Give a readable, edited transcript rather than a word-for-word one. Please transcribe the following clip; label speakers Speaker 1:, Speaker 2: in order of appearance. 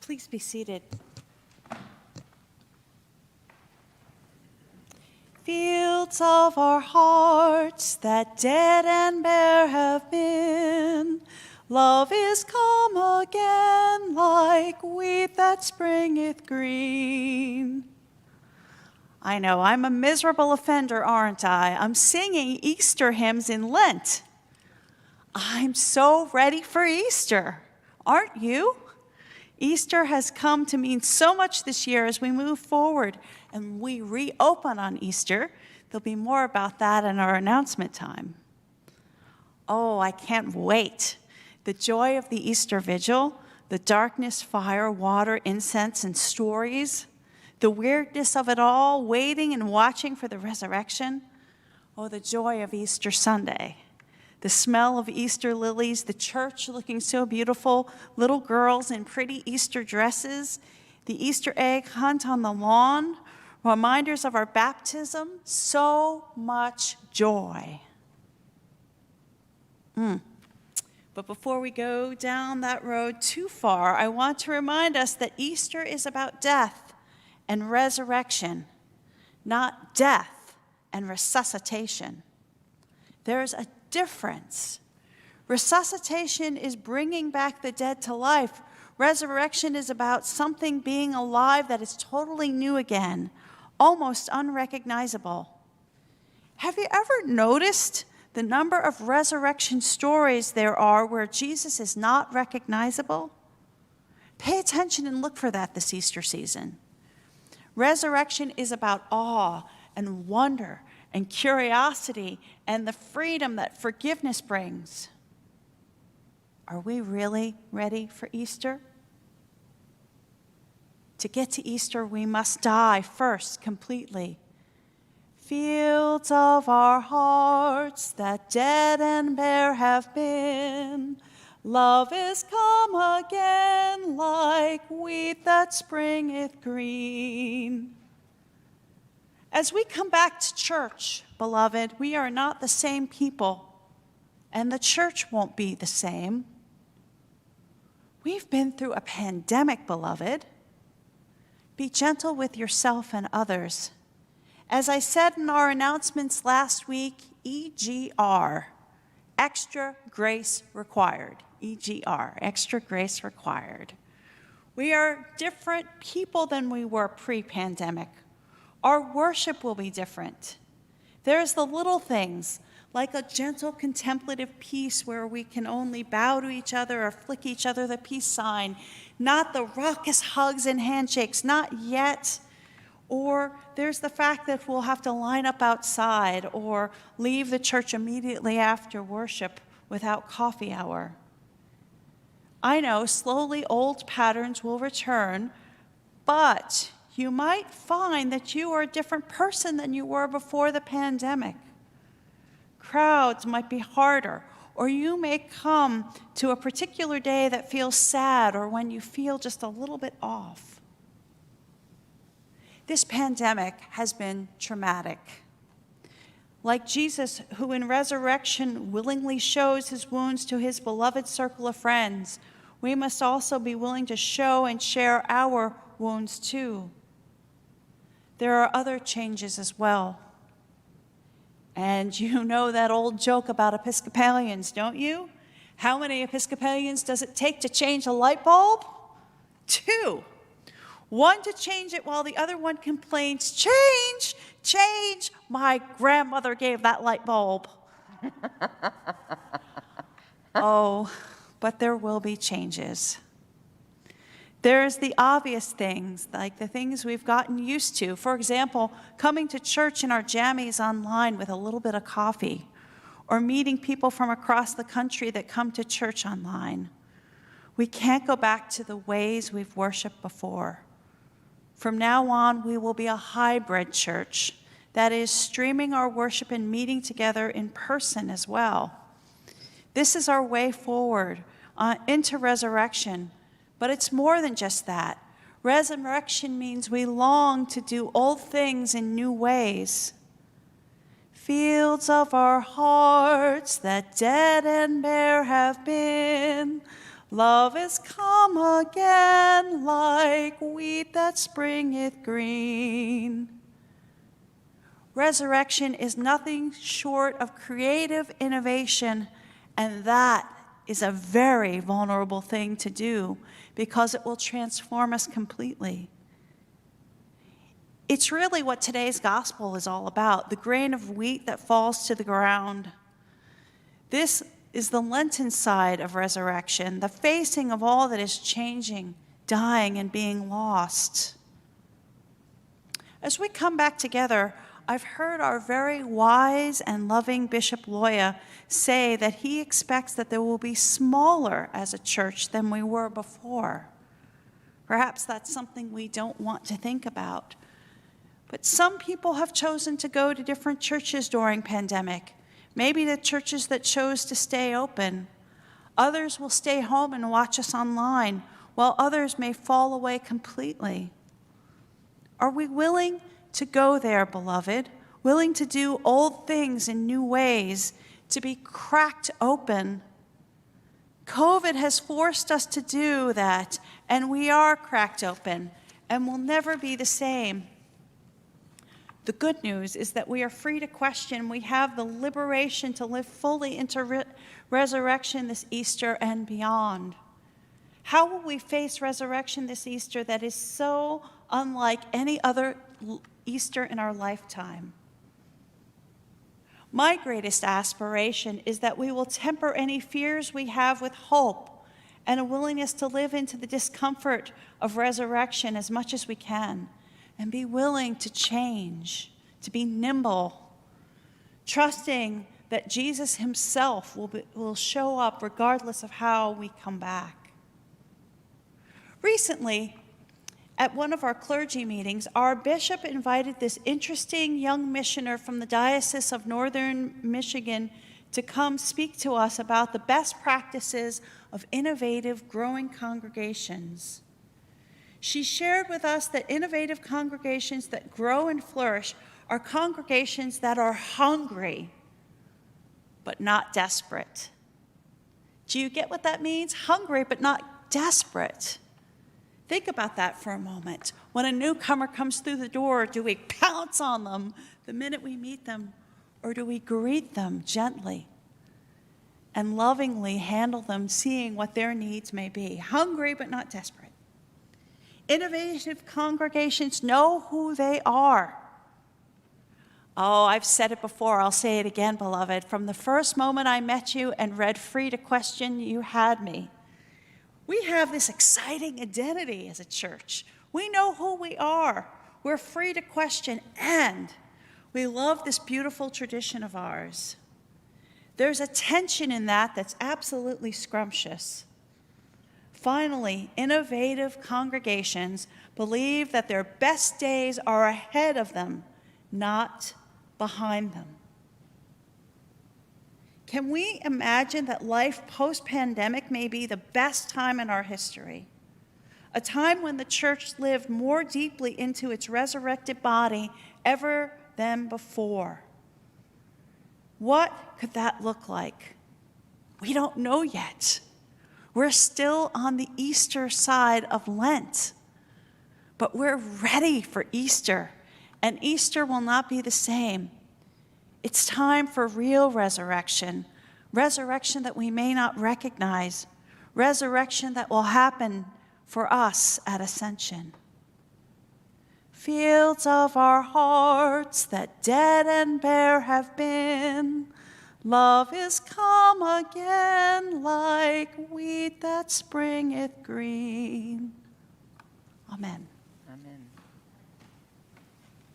Speaker 1: Please be seated. Fields of our hearts that dead and bare have been, love is come again like wheat that springeth green. I know, I'm a miserable offender, aren't I? I'm singing Easter hymns in Lent. I'm so ready for Easter, aren't you? Easter has come to mean so much this year as we move forward and we reopen on Easter. There'll be more about that in our announcement time. Oh, I can't wait. The joy of the Easter Vigil, the darkness, fire, water, incense, and stories, the weirdness of it all, waiting and watching for the resurrection. Oh, the joy of Easter Sunday. The smell of Easter lilies, the church looking so beautiful, little girls in pretty Easter dresses, the Easter egg hunt on the lawn, reminders of our baptism, so much joy. But before we go down that road too far, I want to remind us that Easter is about death and resurrection, not death and resuscitation. There's a difference. Resuscitation is bringing back the dead to life. Resurrection is about something being alive that is totally new again, almost unrecognizable. Have you ever noticed the number of resurrection stories there are where Jesus is not recognizable? Pay attention and look for that this Easter season. Resurrection is about awe and wonder and curiosity and the freedom that forgiveness brings. Are we really ready for Easter? To get to Easter, we must die first completely. Fields of our hearts that dead and bare have been, love is come again like wheat that springeth green. As we come back to church, beloved, we are not the same people, and the church won't be the same. We've been through a pandemic, beloved. Be gentle with yourself and others. As I said in our announcements last week, EGR, extra grace required. EGR, extra grace required. We are different people than we were pre-pandemic. Our worship will be different. There's the little things, like a gentle contemplative peace where we can only bow to each other or flick each other the peace sign, not the raucous hugs and handshakes, not yet. Or there's the fact that we'll have to line up outside or leave the church immediately after worship without coffee hour. I know slowly old patterns will return, but you might find that you are a different person than you were before the pandemic. Crowds might be harder, or you may come to a particular day that feels sad or when you feel just a little bit off. This pandemic has been traumatic. Like Jesus, who in resurrection willingly shows his wounds to his beloved circle of friends, we must also be willing to show and share our wounds too. There are other changes as well. And you know that old joke about Episcopalians, don't you? How many Episcopalians does it take to change a light bulb? 2. One to change it while the other one complains, change, change. My grandmother gave that light bulb. Oh, but there will be changes. There's the obvious things, like the things we've gotten used to. For example, coming to church in our jammies online with a little bit of coffee, or meeting people from across the country that come to church online. We can't go back to the ways we've worshiped before. From now on, we will be a hybrid church, that is, streaming our worship and meeting together in person as well. This is our way forward into resurrection. But it's more than just that. Resurrection means we long to do old things in new ways. Fields of our hearts that dead and bare have been, Love is come again like wheat that springeth green. Resurrection is nothing short of creative innovation, and that is a very vulnerable thing to do because it will transform us completely. It's really what today's gospel is all about, the grain of wheat that falls to the ground. This is the Lenten side of resurrection, the facing of all that is changing, dying, and being lost. As we come back together, I've heard our very wise and loving Bishop Loya say that he expects that there will be smaller as a church than we were before. Perhaps that's something we don't want to think about. But some people have chosen to go to different churches during pandemic. Maybe the churches that chose to stay open. Others will stay home and watch us online, while others may fall away completely. Are we willing to go there, beloved? Willing to do old things in new ways, to be cracked open? COVID has forced us to do that, and we are cracked open, and will never be the same. The good news is that we are free to question. We have the liberation to live fully into resurrection this Easter and beyond. How will we face resurrection this Easter that is so unlike any other Easter in our lifetime? My greatest aspiration is that we will temper any fears we have with hope and a willingness to live into the discomfort of resurrection as much as we can, and be willing to change, to be nimble, trusting that Jesus himself will show up regardless of how we come back. Recently, at one of our clergy meetings, our bishop invited this interesting young missioner from the Diocese of Northern Michigan to come speak to us about the best practices of innovative, growing congregations. She shared with us that innovative congregations that grow and flourish are congregations that are hungry, but not desperate. Do you get what that means? Hungry, but not desperate. Think about that for a moment. When a newcomer comes through the door, do we pounce on them the minute we meet them, or do we greet them gently and lovingly handle them, seeing what their needs may be? Hungry, but not desperate. Innovative congregations know who they are. Oh, I've said it before, I'll say it again, beloved. From the first moment I met you and read Free to Question, you had me. We have this exciting identity as a church. We know who we are. We're free to question, and we love this beautiful tradition of ours. There's a tension in that that's absolutely scrumptious. Finally, innovative congregations believe that their best days are ahead of them, not behind them. Can we imagine that life post-pandemic may be the best time in our history? A time when the church lived more deeply into its resurrected body ever than before. What could that look like? We don't know yet. We're still on the Easter side of Lent, but we're ready for Easter, and Easter will not be the same. It's time for real resurrection, resurrection that we may not recognize, resurrection that will happen for us at Ascension. Fields of our hearts that dead and bare have been, love is come again like wheat that springeth green. Amen.
Speaker 2: Amen.